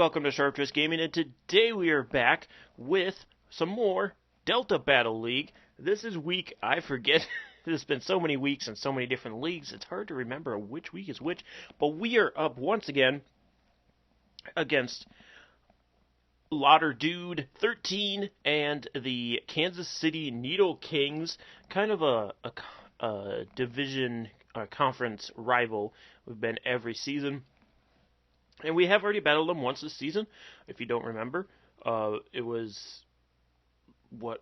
Welcome to Sharp Twist Gaming, and today we are back with some more Delta Battle League. This is week, I forget, there's been so many weeks and so many different leagues, it's hard to remember which week is which, but we are up once again against Lauder Dude 13 and the Kansas City Nidokings, kind of a division conference rival. We've been every season. And we have already battled them once this season, if you don't remember. It was,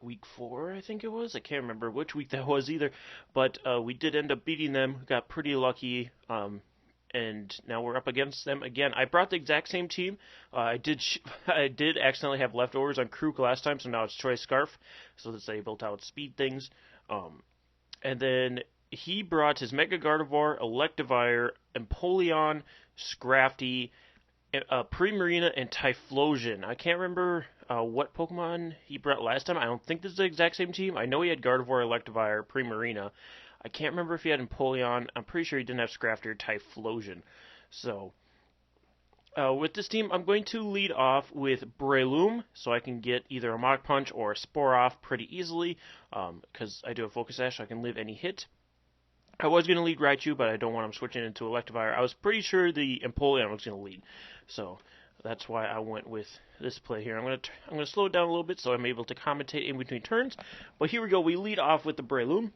week 4, I think it was? I can't remember which week that was either. But we did end up beating them, got pretty lucky, and now we're up against them again. I brought the exact same team. I did accidentally have leftovers on Kruk last time, so now it's Choice Scarf, so that's able to outspeed things. And then he brought his Mega Gardevoir, Electivire, Empoleon, Scrafty, Primarina, and Typhlosion. I can't remember what Pokemon he brought last time. I don't think this is the exact same team. I know he had Gardevoir, Electivire, Primarina. I can't remember if he had Empoleon. I'm pretty sure he didn't have Scrafty or Typhlosion. So, with this team, I'm going to lead off with Breloom, so I can get either a Mach Punch or a Spore off pretty easily, because I do have Focus Sash, so I can live any hit. I was going to lead Raichu, but I don't want him switching into Electivire. I was pretty sure the Empoleon was going to lead, so that's why I went with this play here. I'm going to slow it down a little bit so I'm able to commentate in between turns. But here we go. We lead off with the Breloom,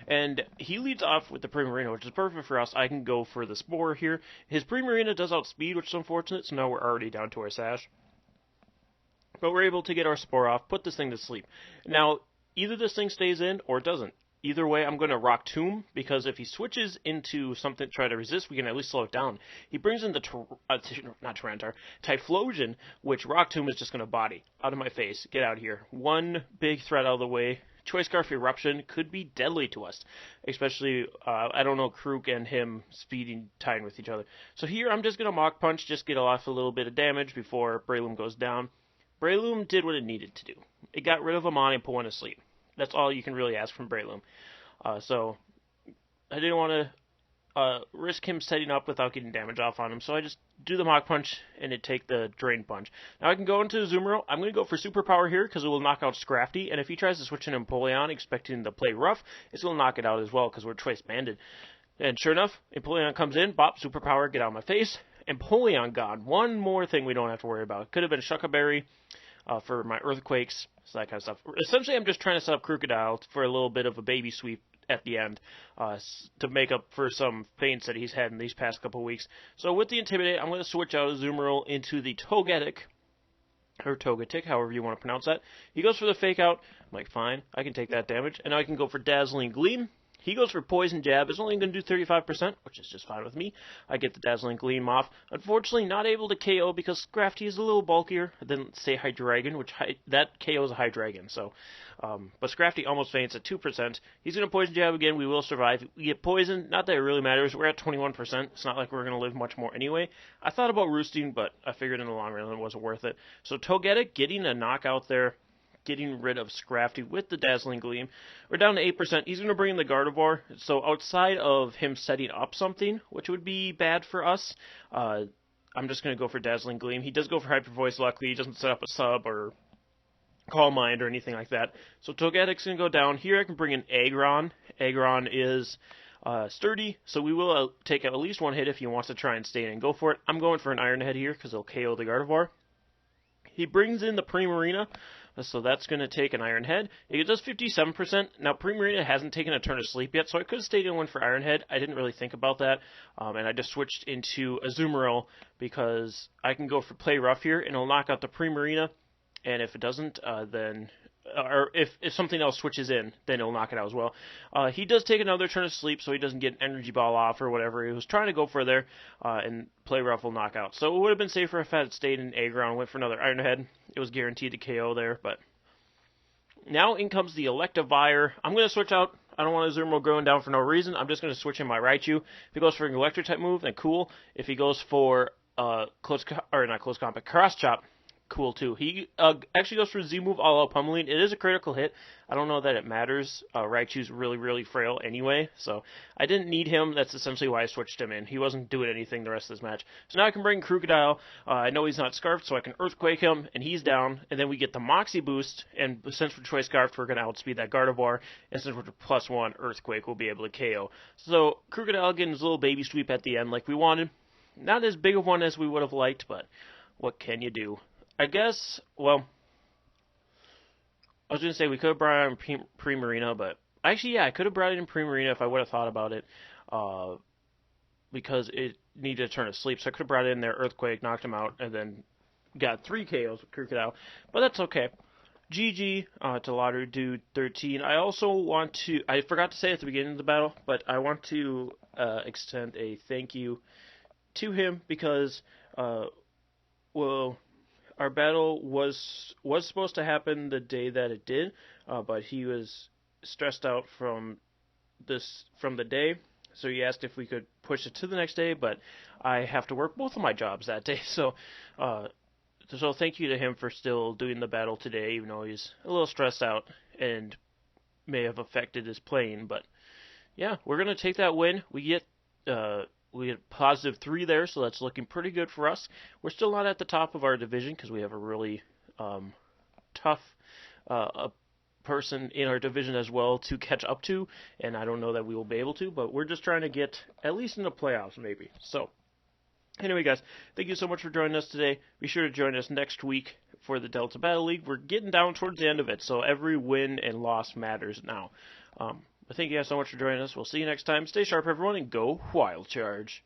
and he leads off with the Primarina, which is perfect for us. I can go for the Spore here. His Primarina does outspeed, which is unfortunate, so now we're already down to our Sash. But we're able to get our Spore off, put this thing to sleep. Now, either this thing stays in or it doesn't. Either way, I'm going to Rock Tomb, because if he switches into something to try to resist, we can at least slow it down. He brings in the Typhlosion, which Rock Tomb is just going to body. Out of my face. Get out of here. One big threat out of the way. Choice Scarf Eruption could be deadly to us. Especially, I don't know, Kruk and him speeding, tying with each other. So here, I'm just going to Mach Punch, just get off a little bit of damage before Breloom goes down. Breloom did what it needed to do. It got rid of Amani and put one to sleep. That's all you can really ask from Breloom. So I didn't want to risk him setting up without getting damage off on him, so I just do the Mach Punch and it take the Drain Punch. Now I can go into Azumarill. I'm going to go for Superpower here because it will knock out Scrafty, and if he tries to switch in Empoleon expecting to play rough, it's going to knock it out as well because we're Choice Banded. And sure enough, Empoleon comes in, bop, Superpower, get out of my face. Empoleon gone. One more thing we don't have to worry about. Could have been Shuckleberry for my Earthquakes, so that kind of stuff. Essentially, I'm just trying to set up Crocodile for a little bit of a baby sweep at the end to make up for some feints that he's had in these past couple weeks. So with the Intimidate, I'm going to switch out Azumarill into the Togetic, or Togetic, however you want to pronounce that. He goes for the Fake Out. I'm like, fine, I can take that damage. And now I can go for Dazzling Gleam. He goes for Poison Jab. It's only going to do 35%, which is just fine with me. I get the Dazzling Gleam off. Unfortunately, not able to KO because Scrafty is a little bulkier than, say, Hydreigon, which that KOs a Hydreigon. So, but Scrafty almost faints at 2%. He's going to Poison Jab again. We will survive. We get poisoned. Not that it really matters. We're at 21%. It's not like we're going to live much more anyway. I thought about roosting, but I figured in the long run it wasn't worth it. So Togetic getting a knockout there, getting rid of Scrafty with the Dazzling Gleam. We're down to 8%. He's going to bring in the Gardevoir. So outside of him setting up something, which would be bad for us, I'm just going to go for Dazzling Gleam. He does go for Hyper Voice, luckily. He doesn't set up a sub or Calm Mind or anything like that. So Togetic's going to go down. Here I can bring in Aggron. Aggron is sturdy, so we will take at least one hit if he wants to try and stay in and go for it. I'm going for an Iron Head here because it'll KO the Gardevoir. He brings in the Primarina, so that's going to take an Iron Head. It does 57%. Now, Primarina hasn't taken a turn of sleep yet, so I could have stayed in one for Iron Head. I didn't really think about that, and I just switched into Azumarill because I can go for Play Rough here, and it'll knock out the Primarina, and if it doesn't, then... or if something else switches in, then it'll knock it out as well. He does take another turn of sleep, so he doesn't get an Energy Ball off or whatever he was trying to go for there, and Play Rough will knock out. So it would have been safer if I had stayed in Aggron, went for another Iron Head. It was guaranteed to KO there, but now in comes the Electivire. I'm going to switch out. I don't want Azumarill going down for no reason. I'm just going to switch in my Raichu. If he goes for an Electric type move, then cool. If he goes for Cross Chop, cool too. He actually goes for a Z move all out pummeling. It is a critical hit. I don't know that it matters. Raichu's really, really frail anyway, so I didn't need him. That's essentially why I switched him in. He wasn't doing anything the rest of this match. So now I can bring Crocodile. I know he's not Scarfed, so I can Earthquake him, and he's down. And then we get the Moxie boost, and since we're Choice Scarfed, we're going to outspeed that Gardevoir, and since we're +1 Earthquake, we'll be able to KO. So Crocodile getting his little baby sweep at the end like we wanted. Not as big of one as we would have liked, but what can you do? I guess, well, I was going to say we could have brought it in Primarina, but actually, yeah, I could have brought it in Primarina if I would have thought about it, because it needed to turn to sleep. So I could have brought it in there, Earthquake, knocked him out, and then got 3 KOs with Crocodile, but that's okay. GG to Lottery Dude 13. I also want to, I forgot to say at the beginning of the battle, but I want to extend a thank you to him because, well, our battle was supposed to happen the day that it did, but he was stressed out from the day, so he asked if we could push it to the next day, but I have to work both of my jobs that day, so thank you to him for still doing the battle today, even though he's a little stressed out and may have affected his playing, but yeah, we're going to take that win. We get +3 there, so that's looking pretty good for us. We're still not at the top of our division because we have a really tough person in our division as well to catch up to, and I don't know that we will be able to, but we're just trying to get at least in the playoffs maybe. So anyway, guys, thank you so much for joining us today. Be sure to join us next week for the Delta Battle League. We're getting down towards the end of it, so every win and loss matters now. But thank you guys so much for joining us. We'll see you next time. Stay sharp, everyone, and go Wild Charge.